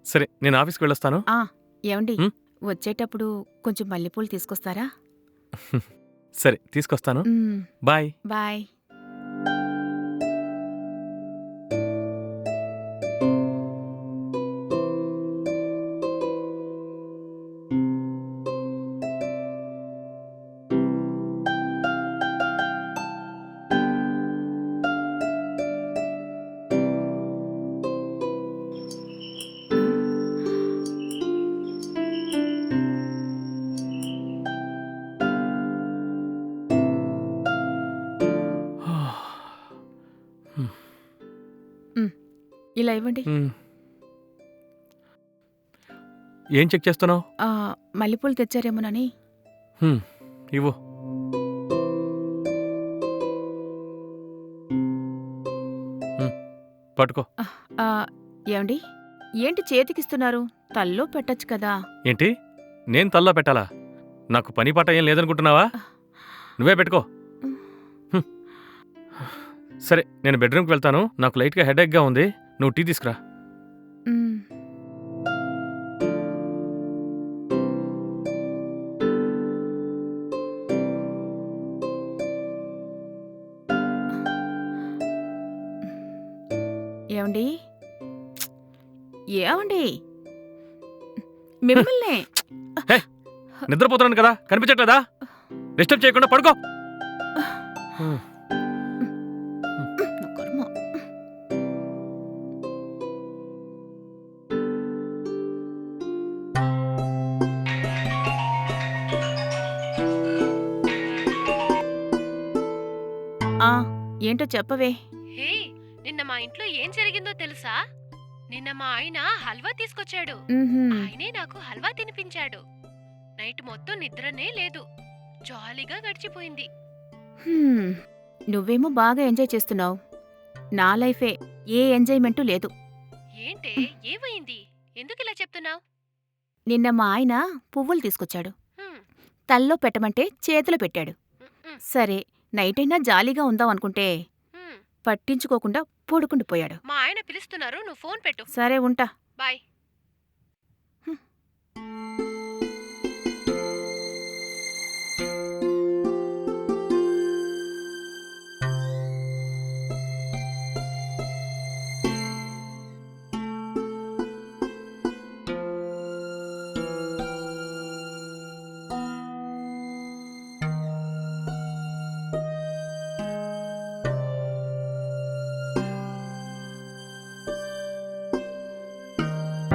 సరే నేను ఆఫీస్కి వెళ్ళొస్తాను. ఆ ఏమండి ఉమ్, వచ్చేటప్పుడు కొంచెం మల్లెపూలు తీసుకొస్తారా? సరే తీసుకొస్తాను. మ్మ్, బాయ్. బాయ్. మ్మ్, ఇలా ఇవ్వండి. ఉమ్, ఏం చెక్ చేస్తున్నావు? ఆ, మల్లెపూలు తెచ్చారేమోనని. ఇవ్వు. ఉమ్, పట్టుకో. ఆ, ఆ, ఏమండి ఏంటి చేతికిస్తున్నారు? తల్లో పెట్టచ్చు కదా. ఏంటి నేను తల్లో పెట్టాలా? నాకు పని పాట ఏం లేదనుకుంటున్నావా? నువ్వే పెట్టుకో. హ్మ్. సరే నేను బెడ్రూమ్కి వెళ్తాను. నాకు లైట్గా హెడేక్గా ఉంది. నువ్వు టీ తీసుకురా. మ్మ్. ఏమండి ఏమండి మిమ్మల్నే. హే నిద్రపోతున్నాను కదా, కనిపించట్లేదా? డిస్టర్బ్ చేయకుండా పడుకో. హ్మ్. నా కర్మ. ఆ, ఏంటో చెప్పవే. హే, నిన్న మా ఇంట్లో ఏం జరిగిందో తెలుసా? నిన్న మా ఆయన హల్వా తీసుకొచ్చాడు. మ్హూ. ఆయనే నాకు హల్వా తినిపించాడు. నైట్ మొత్తం నిద్రనే లేదు. జాలీగా గడిచిపోయింది. హ్మ్. నువ్వేమో బాగా ఎంజాయ్ చేస్తున్నావు. నా లైఫే ఏ ఎంజాయ్మెంటు లేదు. ఏంటే, ఏమైంది? ఎందుకిలా చెప్తున్నావు? నిన్న మా ఆయన పువ్వులు తీసుకొచ్చాడు. తల్లో పెట్టమంటే చేతిలో పెట్టాడు. సరే నైటైనా జాలీగా ఉందాం అనుకుంటే పట్టించుకోకుండా పడుకుండిపోయాడు. మా ఆయన పిలుస్తున్నారు, నువ్వు ఫోన్ పెట్టు. సరే ఉంటా. బాయ్.